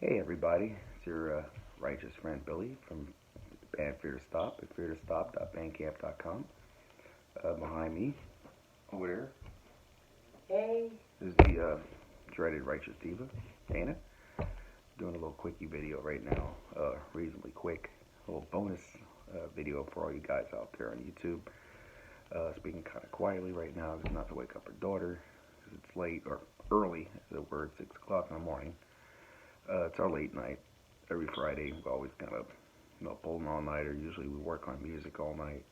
Hey everybody, it's your righteous friend Billy from band Fear to Stop at feartostop.bandcamp.com. Behind me, over there, Hey. is the dreaded Righteous Diva, Dana. Doing a little quickie video right now, reasonably quick. A little bonus video for all you guys out there on YouTube. Speaking kind of quietly right now, just not to wake up her daughter, because it's late, or early, as it were, 6 o'clock in the morning. It's our late night. Every Friday, we always kind of, pull an all-nighter. Usually we work on music all night.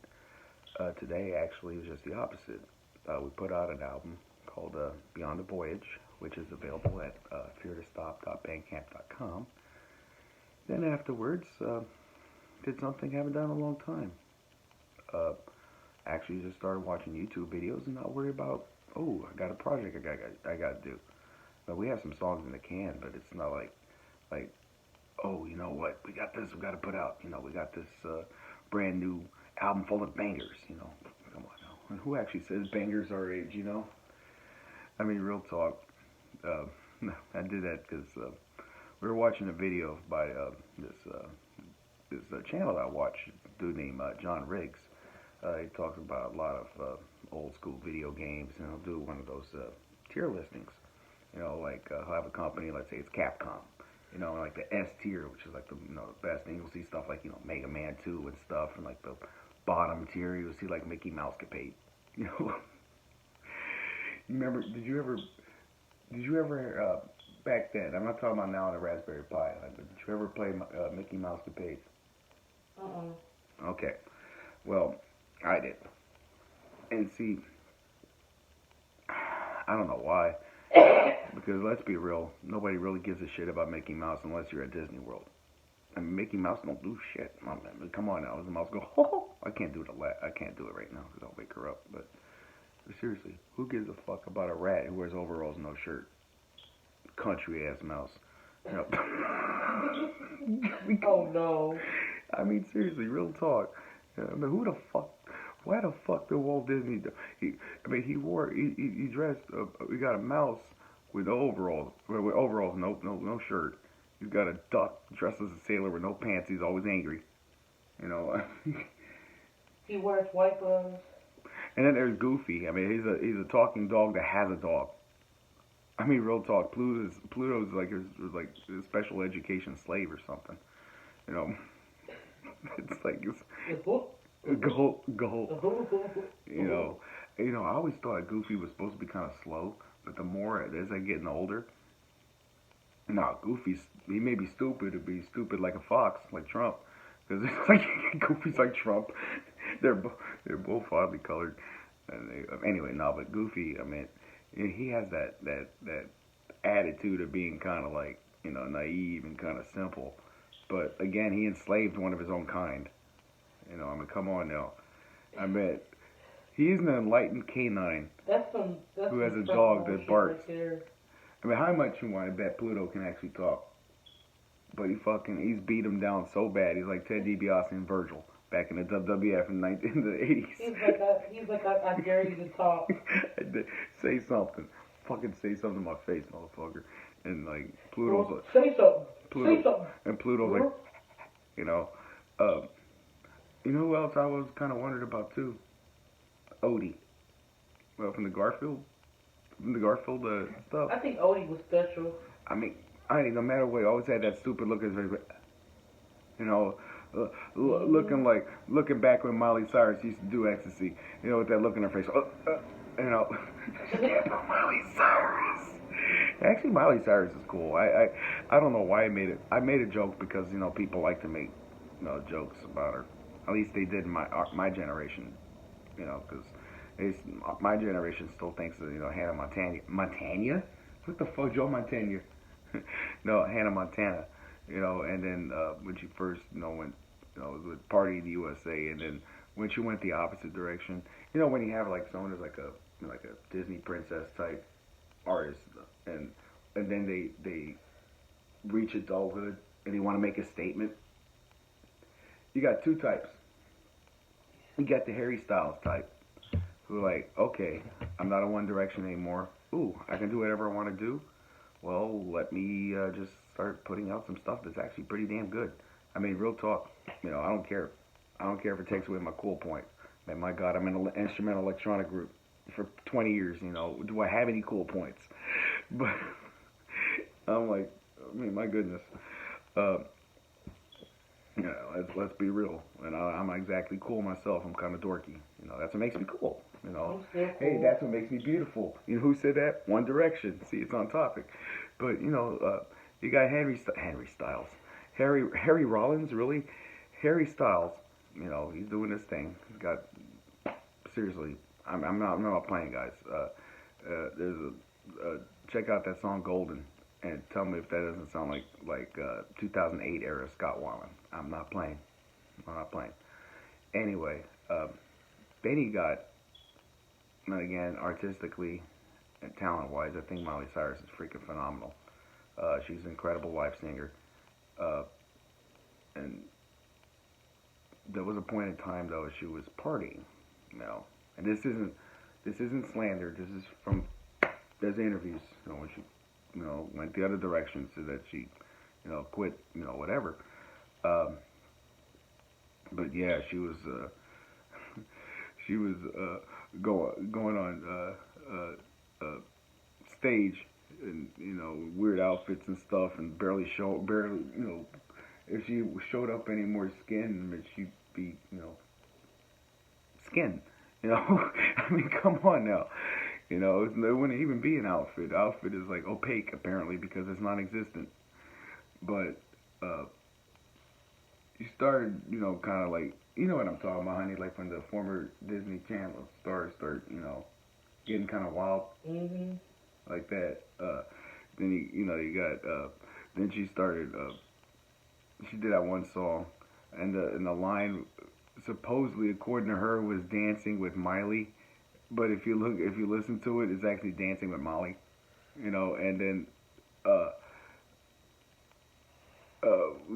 Today, actually, was just the opposite. We put out an album called Beyond the Voyage, which is available at feartostop.bandcamp.com. Then afterwards, did something I haven't done in a long time. Actually, just started watching YouTube videos and not worry about, oh, I got a project I got to do. Now, we have some songs in the can, but it's not like, oh, you know what, we got this, we got to put out, we got this brand new album full of bangers, come on now. And who actually says bangers our age, I mean, real talk. I did that because we were watching a video by this channel I watch, a dude named John Riggs. He talks about a lot of old school video games, and he'll do one of those tier listings. He'll have a company, let's say it's Capcom, like the S tier, which is like the the best. And you'll see stuff like Mega Man 2 and stuff, and like the bottom tier, you'll see like Mickey Mouse Capade. You remember? Did you ever back then? I'm not talking about now on the Raspberry Pi. But did you ever play Mickey Mouse Capade? Okay, well, I did. And see, I don't know why. Because let's be real, nobody really gives a shit about Mickey Mouse unless you're at Disney World. I mean, Mickey Mouse don't do shit. I mean, come on now, the mouse go, ho. I can't do it right now because I'll wake her up. But seriously, who gives a fuck about a rat who wears overalls and no shirt? Country ass mouse. Oh no. I mean, seriously, real talk. I mean, who the fuck? Why the fuck did Walt Disney? He dressed. We got a mouse with overalls, no shirt. He's got a duck dressed as a sailor with no pants. He's always angry. He wears white gloves. And then there's Goofy. I mean, he's a talking dog that has a dog. I mean, real talk. Pluto's like his special education slave or something. It's like it's. Go. I always thought Goofy was supposed to be kind of slow, but the more as I getting older, he may be stupid to be stupid like a fox, like Trump, because it's like Goofy's like Trump. They're both oddly colored. Anyway, but Goofy, I mean, he has that attitude of being kind of like naive and kind of simple, but again, he enslaved one of his own kind. I mean, come on now. I mean, he's an enlightened canine who has a dog that barks. Right. I mean, how much you want to bet Pluto can actually talk? But he's beat him down so bad. He's like Ted DiBiase and Virgil back in the WWF in the 80s. He's like, I dare you to talk. Say something. Fucking say something to my face, motherfucker. And like, Pluto's like... Say something. And Pluto's like, you know who else I was kind of wondering about too? Odie. Well, from the Garfield stuff. I think Odie was special. I mean, no matter what, he always had that stupid look in his face. Looking back when Miley Cyrus used to do ecstasy. With that look in her face. Miley Cyrus. Actually, Miley Cyrus is cool. I don't know why I made it. I made a joke because people like to make jokes about her. At least they did in my generation, because my generation still thinks that Hannah Montana. What the fuck, Joe Montana? No, Hannah Montana. And then when she first went with Party in the USA, and then when she went the opposite direction, when you have like someone who's like a Disney princess type artist, and then they reach adulthood and they want to make a statement. You got two types. You got the Harry Styles type, who are like, okay, I'm not a One Direction anymore. Ooh, I can do whatever I want to do. well, let me just start putting out some stuff that's actually pretty damn good. I mean, real talk. I don't care. I don't care if it takes away my cool points. Man, my God, I'm in an instrumental electronic group for 20 years. Do I have any cool points? But I'm like, my goodness. Uh, let's be real. And I'm not exactly cool myself. I'm kind of dorky. That's what makes me cool. I'm still cool. Hey, that's what makes me beautiful. Who said that? One Direction. See, it's on topic. But you got Henry Styles, Harry Rollins, really, Harry Styles. He's doing this thing. He's got seriously. I'm not playing, guys. There's check out that song Golden and tell me if that doesn't sound like 2008 era Scott Weiland. I'm not playing. Anyway, then he got, and again, artistically and talent-wise, I think Miley Cyrus is freaking phenomenal. She's an incredible live singer, and there was a point in time though she was partying, and this isn't slander. This is from there's interviews, when she, went the other direction so that she, quit, whatever. But yeah, she was going on stage and weird outfits and stuff and barely if she showed up any more skin, she'd be skin. I mean, come on now. It wouldn't even be an outfit. Outfit is like opaque apparently because it's non-existent. But you started, kind of like, what I'm talking about, honey, like when the former Disney Channel stars start, getting kind of wild, like that. Then you got, then she started, she did that one song, and the line, supposedly according to her, was dancing with Miley, but if you listen to it, it's actually dancing with Molly, and then,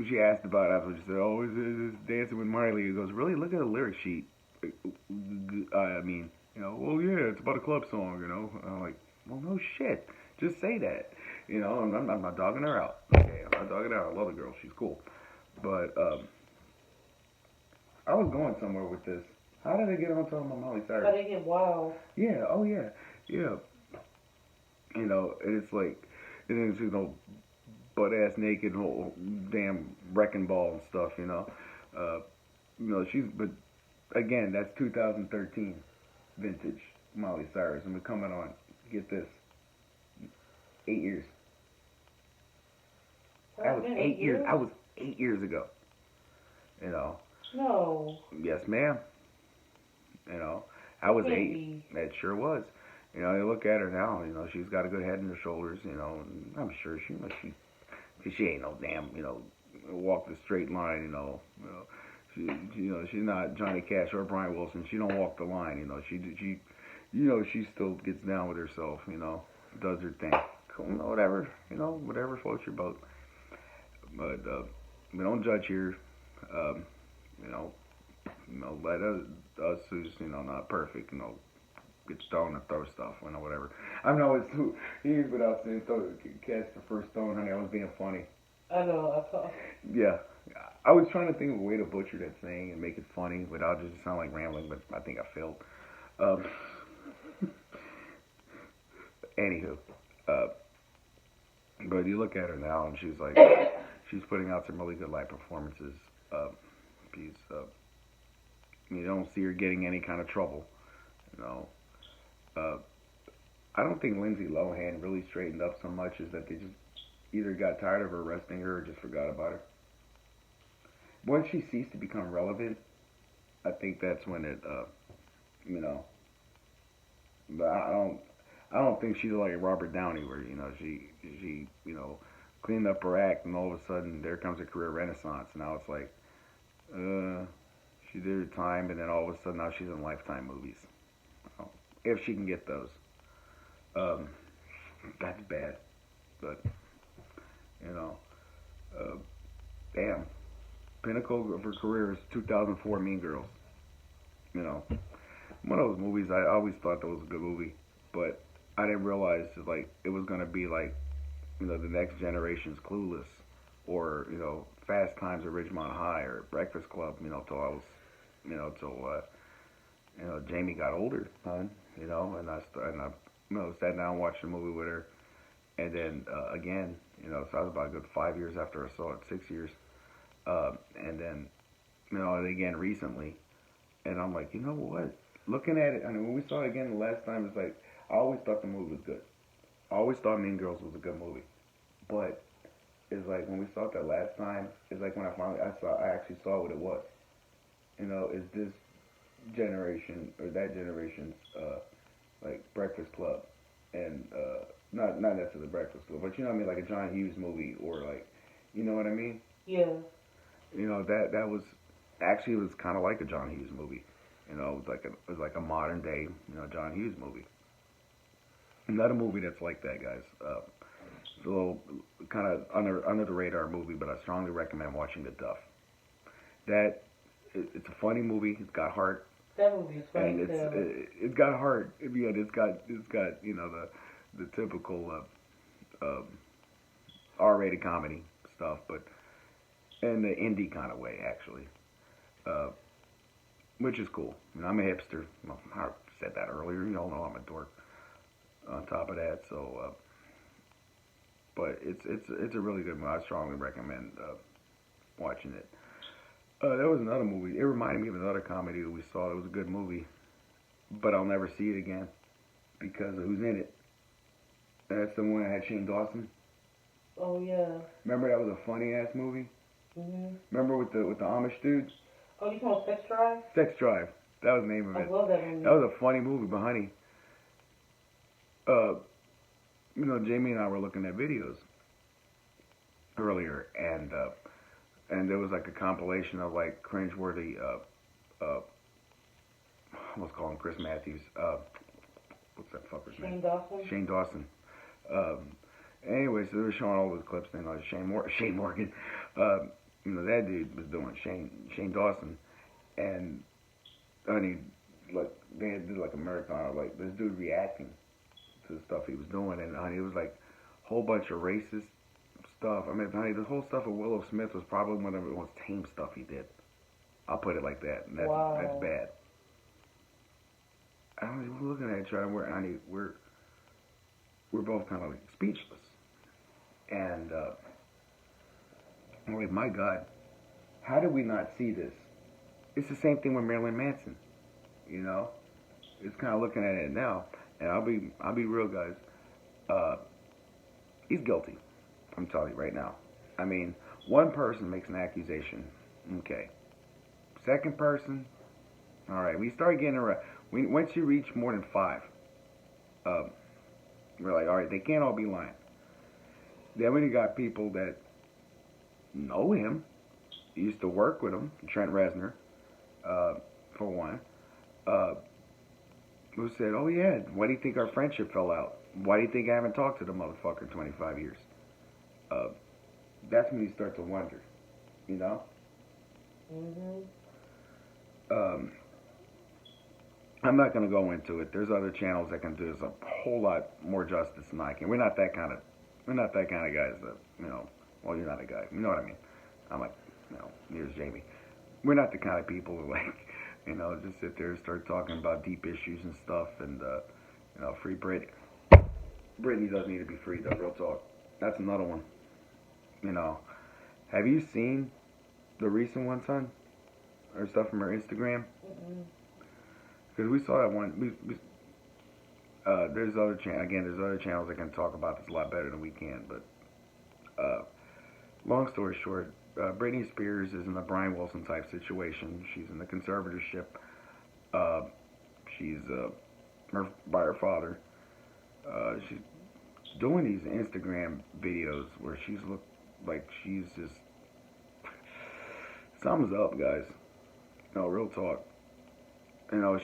she asked about it after. She said, "Oh, it's dancing with Miley." He goes, "Really? Look at the lyric sheet." I mean, well, yeah, it's about a club song, I'm like, well, no shit. Just say that, I'm not dogging her out. Okay, I'm not dogging her out. I love the girl. She's cool. But I was going somewhere with this. How did I get on talking about Miley Cyrus? How did it get wild? Yeah. Oh yeah. Yeah. And it's like, and then she's butt ass naked, whole damn wrecking ball and stuff, she's, but again, that's 2013 vintage Miley Cyrus, and we're coming on, get this, 8 years. That was 8 years. I was 8 years ago. No. Yes, ma'am. I was 8. That sure was. You look at her now. She's got a good head and her shoulders. And I'm sure she ain't no damn. Walk the straight line. She's not Johnny Cash or Brian Wilson. She don't walk the line. She still gets down with herself. Does her thing. Cool, whatever. Whatever floats your boat. But we don't judge here. Let us who's not perfect, get stoned and throw stuff, whatever. I know it's here's without saying catch the first stone, honey. I was being funny. I know. I saw. Yeah, I was trying to think of a way to butcher that saying and make it funny without just sound like rambling, but I think I failed. Anywho, but you look at her now, and she's like, she's putting out some really good live performances. You don't see her getting any kind of trouble. I don't think Lindsay Lohan really straightened up so much as that they just either got tired of her arresting her or just forgot about her. Once she ceased to become relevant, I think that's when it, but I don't think she's like Robert Downey where, she cleaned up her act and all of a sudden there comes a career renaissance. Now it's like, she did her time and then all of a sudden now she's in Lifetime movies. If she can get those. That's bad. But, damn. Pinnacle of her career is 2004 Mean Girls. One of those movies, I always thought that was a good movie. But I didn't realize it was going to be like the next generation's Clueless, or Fast Times at Ridgemont High, or Breakfast Club. Till I was, till Jamie got older, son. And I sat down and watched the movie with her, and then again, so I was about a good 5 years after I saw it, 6 years, and then and again recently, and I'm like, you know what? Looking at it, I mean, when we saw it again the last time, it's like I always thought the movie was good. I always thought Mean Girls was a good movie, but it's like when we saw it that last time, it's like when I actually saw what it was. Is this generation or that generation's like Breakfast Club, and not necessarily Breakfast Club, but you know what I mean, like a John Hughes movie, or like, you know what I mean? Yeah. That was actually, it was kind of like a John Hughes movie. It was like a modern day John Hughes movie. Another movie that's like that, guys. It's a little kind of under the radar movie, but I strongly recommend watching The Duff. It's a funny movie. It's got heart. That movie is funny And it's got heart. Yeah, it's got the typical R-rated comedy stuff, but in the indie kind of way, actually, which is cool. I'm a hipster. Well, I said that earlier. You all know I'm a dork. On top of that, so but it's a really good movie. I strongly recommend watching it. There was another movie. It reminded me of another comedy that we saw. It was a good movie, but I'll never see it again because of who's in it. That's the one that had Shane Dawson. Oh yeah. Remember that was a funny ass movie. Mhm. Remember with the Amish dudes? Oh, you talking about Sex Drive? Sex Drive. That was the name of I it. love that movie. That was a funny movie, but honey, Jamie and I were looking at videos earlier, and there was like a compilation of like cringeworthy, let's call him Chris Matthews. What's that fucker's name? Shane Dawson. Shane Dawson. Anyway, so they were showing all those clips. Shane Morgan. That dude was doing Shane Dawson, and honey, like they did like a marathon of like this dude reacting to the stuff he was doing, and honey, it was like a whole bunch of racist stuff. I mean, honey, the whole stuff with Willow Smith was probably one of the most tame stuff he did. I'll put it like that. And that's bad. I mean, we're looking at each other, we're both kind of like speechless, and I'm like, my God, how did we not see this? It's the same thing with Marilyn Manson, It's kind of looking at it now, and I'll be real, guys. He's guilty. I'm telling you right now. I mean, one person makes an accusation, okay. Second person, all right. We start getting around. Once you reach more than 5, we're like, all right, they can't all be lying. Then when you got people that know him, used to work with him, Trent Reznor, for one, who said, oh yeah, why do you think our friendship fell out? Why do you think I haven't talked to the motherfucker in 25 years? That's when you start to wonder, Mhm. I'm not going to go into it. There's other channels that can do this a whole lot more justice than I can. We're not that kind of guys that, well, you're not a guy. You know what I mean? I'm like, here's Jamie. We're not the kind of people who like, just sit there and start talking about deep issues and stuff and, free Brady. Brittany doesn't need to be free, though, real talk. That's another one. Have you seen the recent one, son? Or stuff from her Instagram? Because we saw that one. There's other channels that can talk about this a lot better than we can. But long story short, Britney Spears is in a Brian Wilson type situation. She's in the conservatorship. She's by her father. She's doing these Instagram videos where she's looked like she's just something's up, guys. Real talk.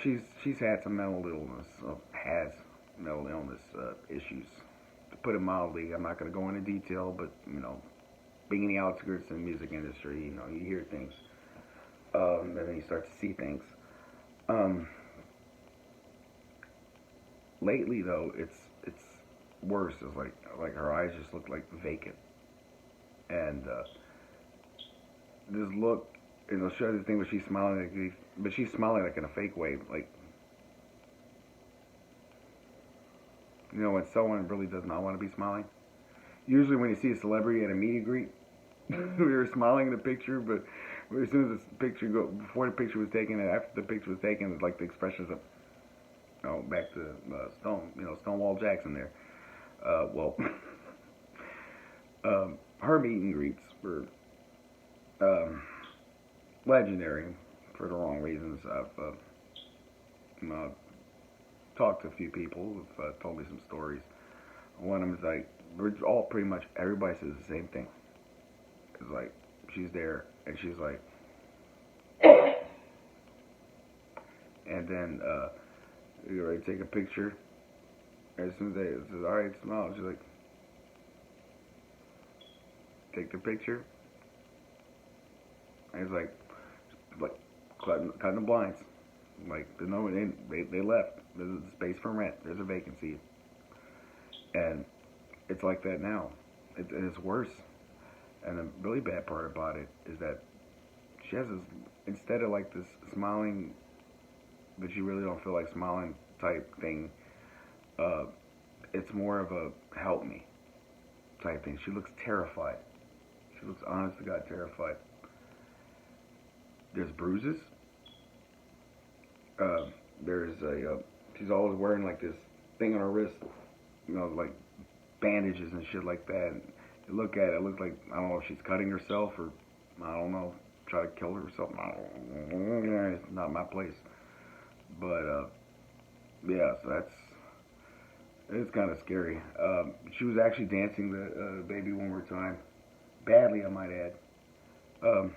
She's had some mental illness, has mental illness issues. To put it mildly, I'm not going to go into detail, but being in the outskirts of the music industry, you hear things, and then you start to see things. Lately, though, it's worse is like her eyes just look like vacant, and this look, and they'll show the thing where she's smiling, but she's smiling like in a fake way, like, you know, when someone really does not want to be smiling. Usually when you see a celebrity at a meet and greet, we were smiling in the picture, but as soon as the picture before the picture was taken and after the picture was taken, like the expressions of, you know, back to Stonewall Jackson there. Well, her meet and greets were legendary for the wrong reasons. I've talked to a few people who've told me some stories. One of them is like, we're all pretty much, everybody says the same thing. It's like, she's there, and she's like, and then you're ready to take a picture. As soon as they says, all right, smile, she's like, take the picture. And it's like cutting the blinds. Like, they left. There's a space for rent. There's a vacancy. And it's like that now. And it's worse. And the really bad part about it is that she has this, instead of like this smiling, but you really don't feel like smiling type thing, it's more of a help me type thing. She looks terrified. She looks, honest to God, terrified. There's bruises. There's she's always wearing like this thing on her wrist, you know, like bandages and shit like that. And you look at it, it looks like, I don't know if she's cutting herself or, I don't know, try to kill herself. It's not my place. But, yeah, so it's kind of scary. She was actually dancing the Baby One More Time. Badly, I might add. And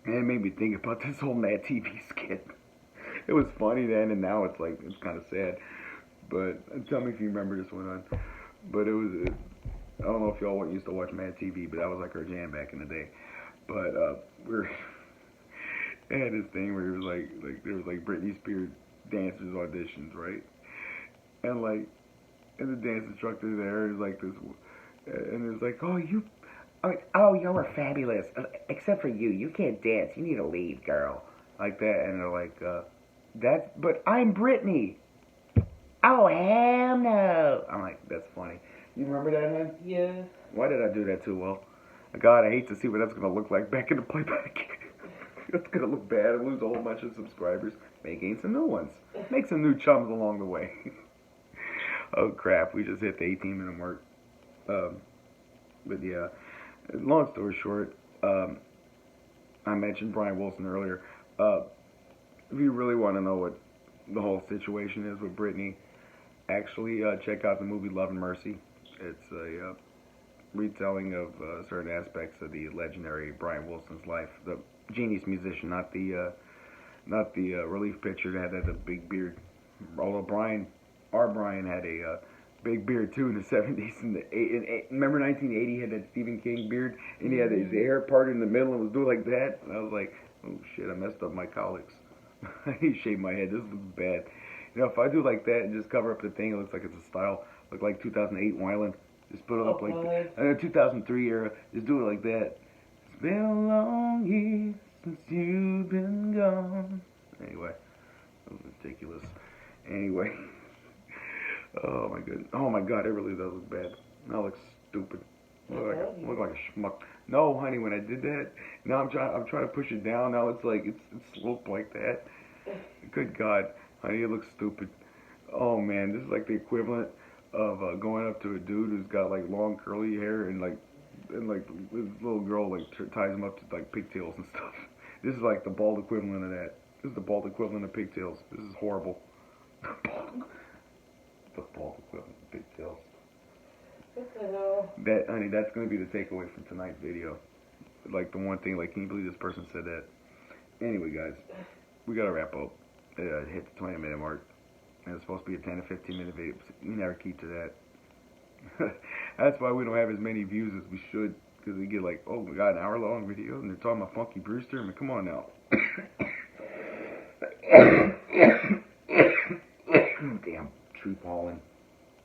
it made me think about this whole Mad TV skit. It was funny then, and now it's like, it's kind of sad. But tell me if you remember this one. But I don't know if y'all used to watch Mad TV, but that was like our jam back in the day. But they had this thing where it was like there was like Britney Spears dancers auditions, right? And the dance instructor there is like this, and it's like, oh, you're fabulous, except for you. You can't dance. You need to leave, girl. Like that, and they're like, but I'm Britney. Oh, hell no. I'm like, that's funny. You remember that, man? Yes. Why did I do that too? Well, God, I hate to see what that's going to look like back in the playback. It's going to look bad and lose a whole bunch of subscribers. May gain some new ones. Make some new chums along the way. Oh, crap. We just hit the 18-minute mark. But, yeah. Long story short, I mentioned Brian Wilson earlier. If you really want to know what the whole situation is with Britney, actually check out the movie Love and Mercy. It's a retelling of certain aspects of the legendary Brian Wilson's life. The genius musician, not the relief pitcher that had a big beard. Although our Brian had a big beard too in the 70s. Remember 1980, he had that Stephen King beard, and he had his hair parted in the middle and was doing like that. And I was like, oh shit, I messed up my colics. He shaved my head. This looks bad. You know, if I do like that and just cover up the thing, it looks like it's a style. Look like 2008 Wyland. Just put it up like the 2003 era. Just do it like that. It's been a long year since you've been gone. Anyway, that was ridiculous. Anyway. Oh my god, it really does look bad. That looks stupid. Look like a schmuck. No, honey, when I did that, now I'm trying to push it down. Now it's like it's sloped like that. Good God, honey, it looks stupid. Oh man, this is like the equivalent of going up to a dude who's got like long curly hair and this little girl like ties him up to like pigtails and stuff. This is like the bald equivalent of that. This is the bald equivalent of pigtails. This is horrible. The bald equivalent of pigtails. What the hell? Honey, that's going to be the takeaway from tonight's video. Like, the one thing, like, can you believe this person said that? Anyway, guys, we got to wrap up. Hit the 20-minute mark. And it's supposed to be a 10 to 15-minute video. We never keep to that. That's why we don't have as many views as we should. Because we get, like, oh my god, an hour-long video, and they're talking about Funky Brewster. I mean, come on now. Damn, tree pollen.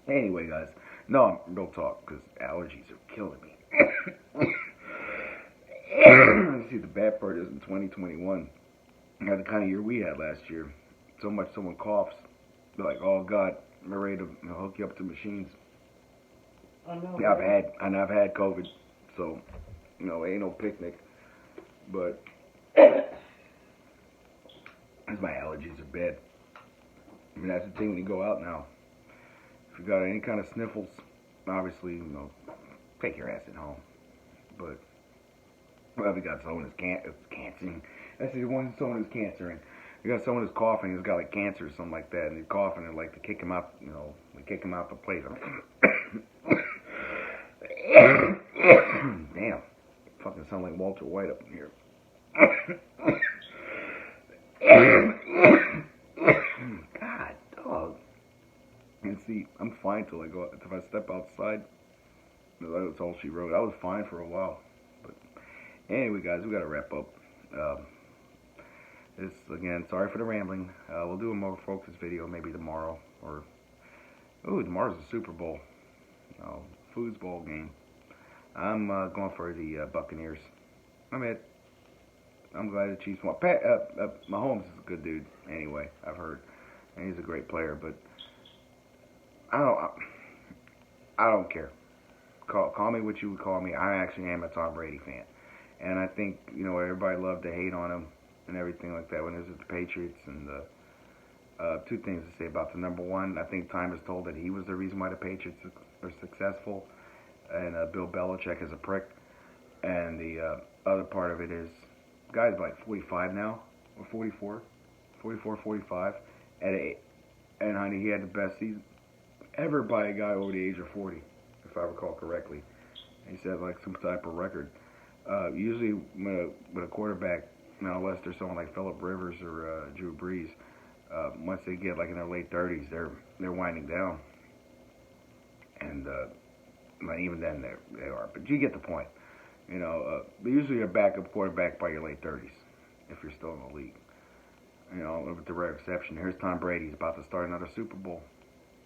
Anyway, guys, no, real talk, because allergies are killing me. See, the bad part is in 2021, I had the kind of year we had last year. So much someone coughs, they're like, "Oh God, I'm ready to hook you up to machines." I know. Yeah, Right? I've had COVID, so ain't no picnic. But as my allergies are bad. I mean, that's the thing when you go out now. If you got any kind of sniffles, obviously, take your ass at home. But well, if you got someone that's cancering, that's the one someone who's cancering. You got someone who's coughing, who's got like cancer or something like that, and they're coughing, and like to kick him out, they kick him out the place. Damn, fucking sound like Walter White up in here. God, dog. And see, I'm fine till I go. If I step outside, that's all she wrote. I was fine for a while, but anyway, guys, we gotta wrap up. This again. Sorry for the rambling. We'll do a more focused video maybe tomorrow, or tomorrow's the Super Bowl, foosball game. I'm going for the Buccaneers. I'm glad the Chiefs won. Mahomes is a good dude. Anyway, I've heard, and he's a great player. But I don't care. Call me what you would call me. I actually am a Tom Brady fan, and I think everybody loved to hate on him and everything like that when he was with the Patriots. And two things to say about the number one. I think time has told that he was the reason why the Patriots are successful, and Bill Belichick is a prick. And the other part of it is, guy's like 45 now, or 44, 45, and honey, he had the best season ever by a guy over the age of 40, if I recall correctly. He said like some type of record. Usually when a quarterback, unless there's someone like Phillip Rivers or Drew Brees, once they get like in their late 30s, they're winding down, and even then they are. But you get the point. Usually you're a backup quarterback by your late 30s, if you're still in the league. With the rare exception. Here's Tom Brady. He's about to start another Super Bowl.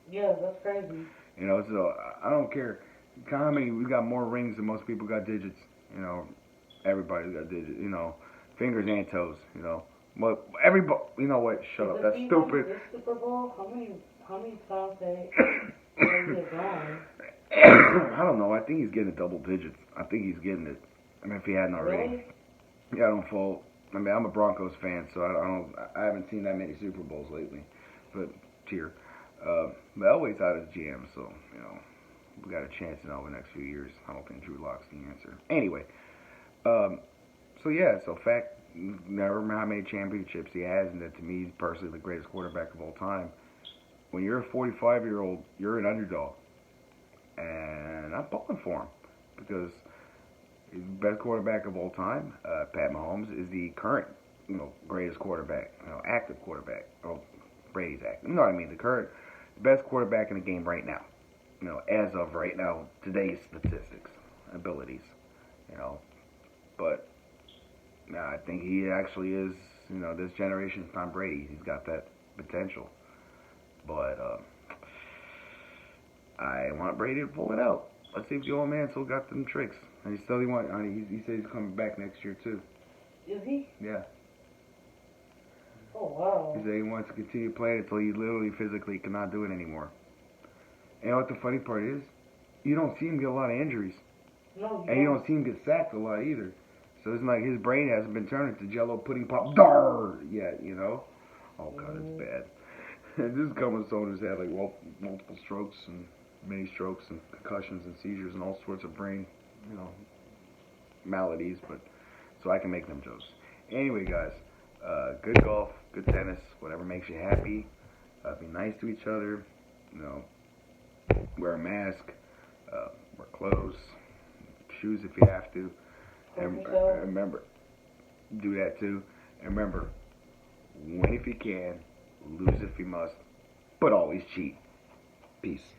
Yeah, that's crazy. So I don't care. How many, we got more rings than most people got digits. Everybody's got digits. Fingers and toes. But everybody, what? Shut up. That's stupid. This Super Bowl, how many times they get gone? I don't know. I think he's getting double digits. I think he's getting it. If he hadn't already. Really? Yeah, I don't fault. I'm a Broncos fan, so I haven't seen that many Super Bowls lately. But cheer. But Elway's out as GM, so we got a chance in over the next few years. I don't think Drew Lock's the answer. Anyway, so fact, never remember how many championships he has, and that to me, he's personally the greatest quarterback of all time. When you're a 45-year-old, you're an underdog. And I'm pulling for him because he's the best quarterback of all time. Pat Mahomes is the current, greatest quarterback, active quarterback. Oh, Brady's active. You know what I mean? The best quarterback in the game right now. As of right now, today's statistics, abilities. But I think he actually is. This generation's Tom Brady. He's got that potential. But I want Brady to pull it out. Let's see if the old man still got them tricks. And he said he's coming back next year too. Is he? Yeah. Oh, wow. He said he wants to continue playing until he literally physically cannot do it anymore. And what the funny part is, you don't see him get a lot of injuries. No, and you don't see him get sacked a lot either. So it's like his brain hasn't been turned into Jello pudding pop yet, Oh God, it's bad. And this is coming with someone who's had like multiple strokes and many strokes and concussions and seizures and all sorts of brain, maladies. But so I can make them jokes. Anyway, guys, good golf, good tennis, whatever makes you happy. Be nice to each other. Wear a mask. Wear clothes, shoes if you have to. And remember, do that too. And remember, win if you can, lose if you must, but always cheat. Peace.